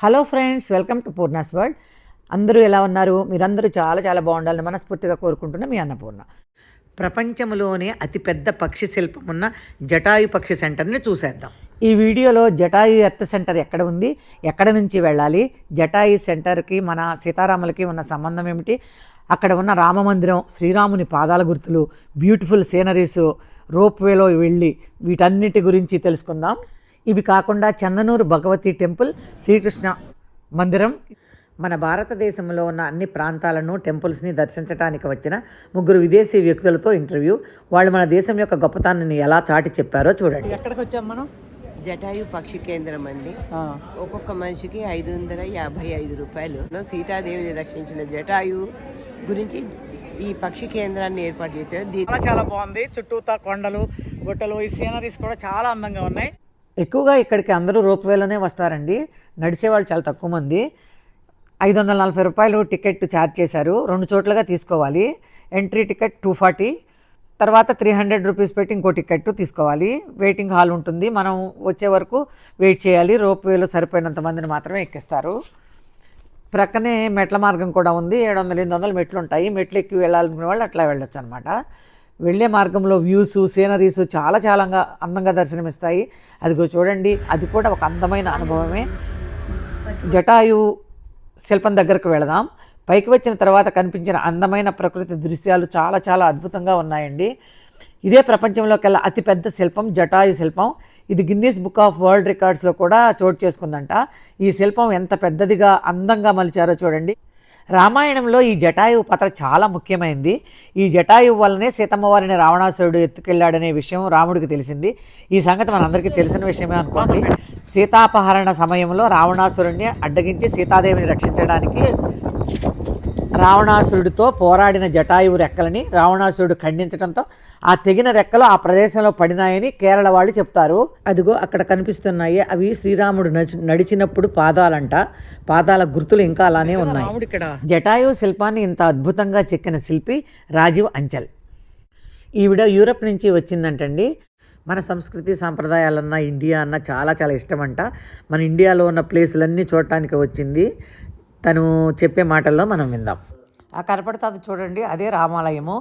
Hello friends, welcome to Poorna's world. అందరూ ఎలా ఉన్నారు? మీరందరూ చాలా చాలా బాగుండాలని మనస్ఫూర్తిగా కోరుకుంటున్న మీ అన్నపూర్ణ. ప్రపంచంలోనే అతిపెద్ద పక్షి శిల్పం ఉన్న జటాయు పక్షి సెంటర్ని చూసేద్దాం. ఈ వీడియోలో జటాయు ఎర్త్ సెంటర్ ఎక్కడ ఉంది, ఎక్కడ నుంచి వెళ్ళాలి, జటాయు సెంటర్కి మన సీతారాములకి ఉన్న సంబంధం ఏమిటి, అక్కడ ఉన్న రామమందిరం, శ్రీరాముని పాదాల గుర్తులు, బ్యూటిఫుల్ సీనరీస్, రోప్వేలో వెళ్ళి వీటన్నిటి గురించి తెలుసుకుందాం. ఇవి కాకుండా చందనూరు భగవతి టెంపుల్, శ్రీకృష్ణ మందిరం, మన భారతదేశంలో ఉన్న అన్ని ప్రాంతాలను టెంపుల్స్ని దర్శించడానికి వచ్చిన ముగ్గురు విదేశీ వ్యక్తులతో ఇంటర్వ్యూ. వాళ్ళు మన దేశం యొక్క గొప్పతనాన్ని ఎలా చాటి చెప్పారో చూడండి. ఎక్కడికి వచ్చాం మనం? జటాయు పక్షి కేంద్రం అండి. ఒక్కొక్క మనిషికి 555 రూపాయలు. సీతాదేవిని రక్షించిన జటాయు గురించి ఈ పక్షి కేంద్రాన్ని ఏర్పాటు చేశారు. చాలా బాగుంది. చుట్టూతా కొండలు, గుట్టలు, ఈ సీనరీస్ కూడా చాలా అందంగా ఉన్నాయి. ఎక్కువగా ఇక్కడికి అందరూ రోప్వేలోనే వస్తారండి. నడిచేవాళ్ళు చాలా తక్కువ మంది. 540 రూపాయలు టికెట్ ఛార్జ్ చేశారు. 2 చోట్లుగా తీసుకోవాలి. ఎంట్రీ టికెట్ 240, తర్వాత 300 రూపీస్ పెట్టి ఇంకో టికెట్ తీసుకోవాలి. వెయిటింగ్ హాల్ ఉంటుంది. మనం వచ్చే వరకు వెయిట్ చేయాలి. రోప్వేలో సరిపోయినంత మందిని మాత్రమే ఎక్కిస్తారు. ప్రక్కనే మెట్ల మార్గం కూడా ఉంది. 700-800 మెట్లు ఉంటాయి. మెట్లు ఎక్కి వెళ్ళాలనుకునే వాళ్ళు అట్లా వెళ్ళొచ్చు అనమాట. వెళ్ళే మార్గంలో వ్యూస్, సీనరీస్ చాలా చాలా అందంగా దర్శనమిస్తాయి. అదిగో చూడండి, అది కూడా ఒక అందమైన అనుభవమే. జటాయు శిల్పం దగ్గరకు వెళదాం. పైకి వచ్చిన తర్వాత కనిపించిన అందమైన ప్రకృతి దృశ్యాలు చాలా చాలా అద్భుతంగా ఉన్నాయండి. ఇదే ప్రపంచంలోకెల్లా అతిపెద్ద శిల్పం జటాయు శిల్పం. ఇది గిన్నీస్ బుక్ ఆఫ్ వరల్డ్ రికార్డ్స్లో కూడా చోటు చేసుకుందంట. ఈ శిల్పం ఎంత పెద్దదిగా అందంగా మలిచారో చూడండి. రామాయణంలో ఈ జటాయువు పాత్ర చాలా ముఖ్యమైనది. ఈ జటాయువు వల్లనే సీతమ్మ వారిని రావణాసురుడు ఎత్తుకెళ్ళాడనే విషయం రాముడికి తెలిసింది. ఈ సంగతి మనందరికీ తెలిసిన విషయమే అనుకోండి. సీతాపహరణ సమయంలో రావణాసురుడిని అడ్డగించి సీతాదేవిని రక్షించడానికి రావణాసురుడితో పోరాడిన జటాయువు రెక్కలని రావణాసురుడు ఖండించడంతో ఆ తెగిన రెక్కలు ఆ ప్రదేశంలో పడినాయని కేరళ వాళ్ళు చెప్తారు. అదిగో అక్కడ కనిపిస్తున్నాయి, అవి శ్రీరాముడు నడిచినప్పుడు పాదాలంట. పాదాల గుర్తులు ఇంకా అలానే ఉన్నాయి. జటాయువు శిల్పాన్ని ఇంత అద్భుతంగా చెక్కిన శిల్పి రాజీవ్ అంచల్. ఈవిడ యూరప్ నుంచి వచ్చిందంటండి. మన సంస్కృతి సాంప్రదాయాలన్నా ఇండియా అన్న చాలా చాలా ఇష్టమంట. మన ఇండియాలో ఉన్న ప్లేసులన్నీ చూడటానికి వచ్చింది. తను చెప్పే మాటల్లో మనం విందాం. ఆ కనపడుతుంది చూడండి, అదే రామాలయము.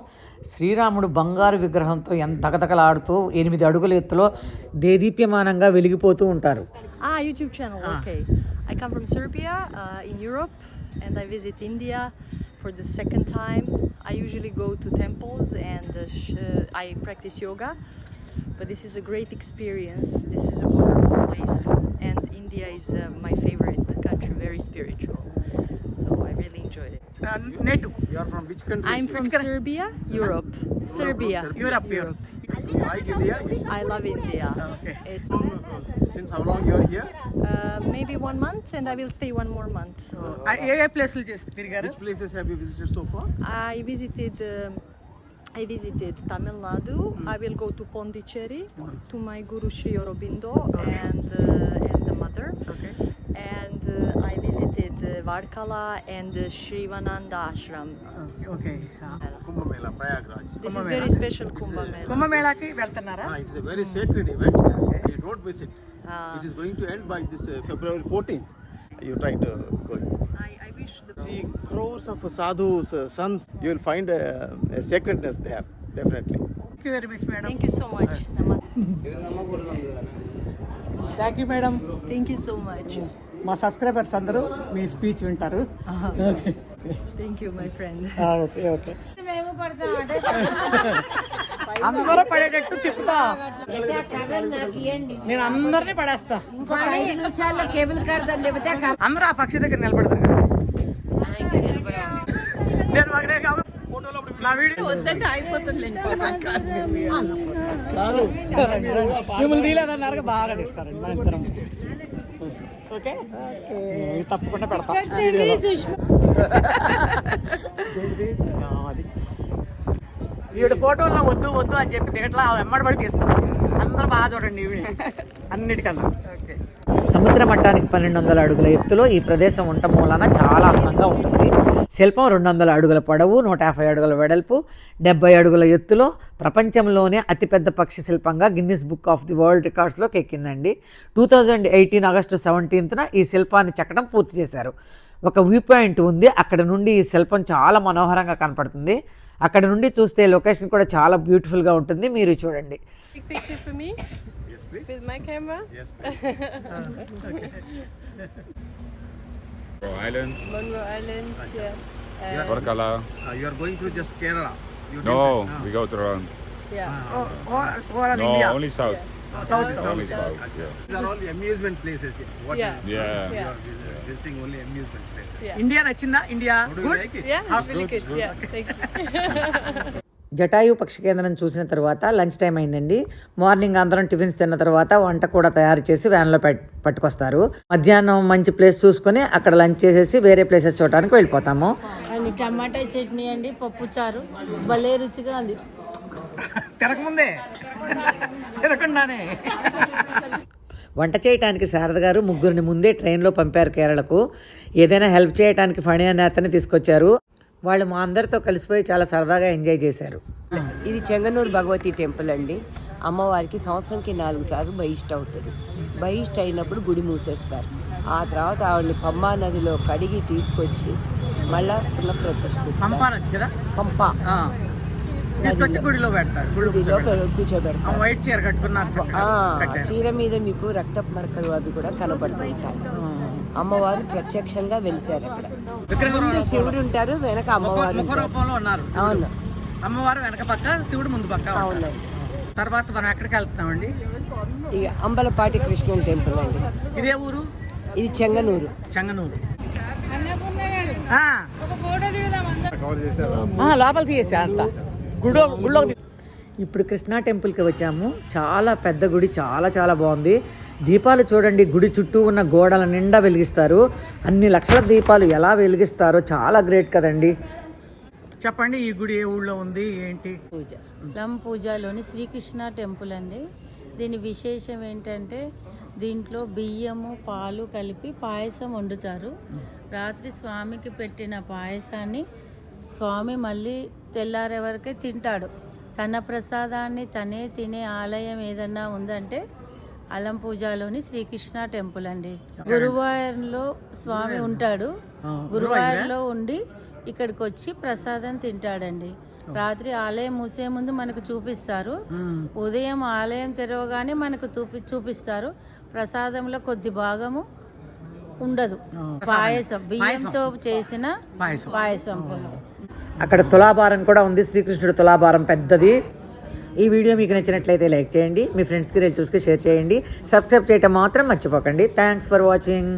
శ్రీరాముడు బంగారు విగ్రహంతో ఎంత తగతగలాడుతూ 8 అడుగుల ఎత్తులో దేదీప్యమానంగా వెలిగిపోతూ ఉంటారు. YouTube channel. Okay. I come from Serbia in Europe and I visit India for the second time. I usually go to temples and I practice yoga. But this is a great experience. This is a wonderful place, and India is my favorite country, very spiritual. So I really enjoyed it. Native. You are from which country? I'm from Serbia, Europe. Serbia. Europe. You like India? I love India. Okay. It's Since how long you are here? maybe 1 month, and I will stay 1 more month. ఏ ప్లేసులు చేసి తిరిగారు? Which places have you visited so far? I visited Tamil Nadu. I will go to Pondicherry to my Guru Sri Aurobindo and the mother. Okay. And I visited Varkala and Shrivananda Ashram. Okay. Kumbh Mela, Prayagraj. This is very special Kumbh Mela. కుంభమేళాకి వెళ్తున్నారా? It is a very sacred event. Okay. You don't miss it. It is going to end by this February 14th. You try to go. I wish the See crores of sadhus, sons. You will find a sacredness there, definitely. Thank you very much, madam. Thank you so much. Thank you, madam. Thank you so much. మా subscribers అందరూ మీ speech వింటారు. Thank you, my friend. Okay. అందరూ పడేటట్టు తిప్పుతా. నేను అందరినీ పడేస్తా. అందరూ ఆ పక్షి దగ్గర నిలబడతారు కదా. నేను నా వీడియో మిమ్మల్ని తీలేదన్నారు, బాగా తీస్తారండి మన ఇద్దరం. ఓకే, తప్పకుండా పెడతా. ఈవిడ ఫోటోల్లో వద్దు అని చెప్పి దిగట్లా వెంబడి తీస్తాం. అందరూ బాగా చూడండి ఈవిడ అన్నిటికన్నా. ఓకే. సముద్ర మట్టానికి 1200 అడుగుల ఎత్తులో ఈ ప్రదేశం ఉండటం మూలన చాలా అందంగా ఉంటుంది. శిల్పం 200 అడుగుల పొడవు, 150 అడుగుల వెడల్పు, 70 అడుగుల ఎత్తులో ప్రపంచంలోనే అతిపెద్ద పక్షి శిల్పంగా Guinness book of the world రికార్డ్స్లోకి ఎక్కిందండి. 2018 ఆగస్టు 17న ఈ శిల్పాన్ని చెక్కడం పూర్తి చేశారు. ఒక వ్యూ పాయింట్ ఉంది, అక్కడ నుండి ఈ శిల్పం చాలా మనోహరంగా కనపడుతుంది. అక్కడ నుండి చూస్తే లొకేషన్ కూడా చాలా బ్యూటిఫుల్గా ఉంటుంది. మీరు చూడండి. Big picture for me? Yes, please. With my camera? Yes, please. Islands. Monroe Island, yeah. Varkala. You are going through just Kerala. You No, didn't- we go to around. Yeah. No, only south. South is Only south. south. Yeah. These are all amusement places here. What Yeah. you- Yeah. you are visiting only amusement places. Yeah. India నచ్చిందా? India How do you like it? Yeah, it's really good. Yeah, thank you. Jatayu పక్షి కేంద్రం చూసిన తర్వాత lunch time అయిందండి. Morning అందరం tiffins తిన్న తర్వాత వంట కూడా తయారు చేసి వ్యాన్లో పట్టుకొస్తారు. మధ్యాహ్నం మంచి ప్లేస్ చూసుకొని అక్కడ లంచ్ చేసేసి వేరే ప్లేసెస్ చూడడానికి వెళ్ళిపోతాము. అండ్ టమాటా చట్నీ అండి, పప్పు చారు భలే రుచిగా ఉంది. తిరగముందే తిరగకుండానే. వంట చేయడానికి శారద గారు ముగ్గురిని ముందే ట్రైన్లో పంపారు కేరళకు. ఏదైనా హెల్ప్ చేయడానికి ఫణి అనే అతన్ని తీసుకొచ్చారు. వాళ్ళు మా అందరితో కలిసిపోయి చాలా సరదాగా ఎంజాయ్ చేశారు. ఇది చెంగనూరు భగవతి టెంపుల్ అండి. అమ్మవారికి సంవత్సరంకి 4 సార్లు బహిష్ట అవుతుంది. బహిష్ట అయినప్పుడు గుడి మూసేస్తారు. ఆ తర్వాత ఆవిడని పంపా నదిలో కడిగి తీసుకొచ్చి మళ్ళా పునఃప్రతిష్ఠిస్తారు. పంపానది కదా, పంపా తీసుకొచ్చి గుడిలో పెడతారు. గుడిలో కూర్చోబెడతారు. వైట్ చీర కట్టుకున్నారు, చక్కగా కట్టారు. చీర మీద మీకు రక్తపు మరకలు అవి కూడా కనబడుతుంటాయి. అమ్మవారు ప్రత్యక్షంగా వెలిశారు అక్కడ. ముందు శివుడు ఉంటారు, వెనక అమ్మవారు ముఖ ఉంటారు. రూపంలో ఉన్నారు శివుడు. అవును, అమ్మవారు వెనక పక్క, శివుడు ముందు పక్క ఉంటారు. అవునండి. తర్వాత మనం ఎక్కడికి వెళ్తున్నామండి? ఈ అంబలపాటి కృష్ణుని టెంపుల్ అండి. ఇదే ఊరు? ఇది చెంగనూరు. చెంగనూరు. Cover చేశారు. లోపల తీసేసా అంతా గుడిలో. ఇప్పుడు కృష్ణా టెంపుల్కి వచ్చాము. చాలా పెద్ద గుడి, చాలా చాలా బాగుంది. దీపాలు చూడండి, గుడి చుట్టూ ఉన్న గోడల నిండా వెలిగిస్తారు. అన్ని లక్షల దీపాలు ఎలా వెలిగిస్తారో చాలా గ్రేట్ కదండి. చెప్పండి, ఈ గుడి ఏ ఊళ్ళో ఉంది, ఏంటి? లం పూజలోని శ్రీకృష్ణ టెంపుల్ అండి. దీని విశేషం ఏంటంటే దీంట్లో బియ్యము పాలు కలిపి పాయసం వండుతారు. రాత్రి స్వామికి పెట్టిన పాయసాన్ని స్వామి మళ్ళీ తెల్లారే వరకే తింటాడు. తన ప్రసాదాన్ని తనే తినే ఆలయం ఏదన్నా ఉందంటే అలం పూజలోని శ్రీకృష్ణ టెంపుల్ అండి. గురువారంలో స్వామి ఉంటాడు. గురువారంలో ఉండి ఇక్కడికి వచ్చి ప్రసాదం తింటాడండి. రాత్రి ఆలయం మూసే ముందు మనకు చూపిస్తారు. ఉదయం ఆలయం తెరవగానే మనకు చూపిస్తారు. ప్రసాదంలో కొద్ది భాగము ఉండదు, పాయసం, బియ్యంతో చేసిన పాయసం. అక్కడ తులాభారం కూడా ఉంది. శ్రీకృష్ణుడు తులాభారం పెద్దది. ఈ వీడియో మీకు నచ్చినట్లయితే లైక్ చేయండి, మీ ఫ్రెండ్స్కి రిలేటివ్స్కి షేర్ చేయండి, సబ్స్క్రైబ్ చేయటం మాత్రం మర్చిపోకండి. Thanks for watching.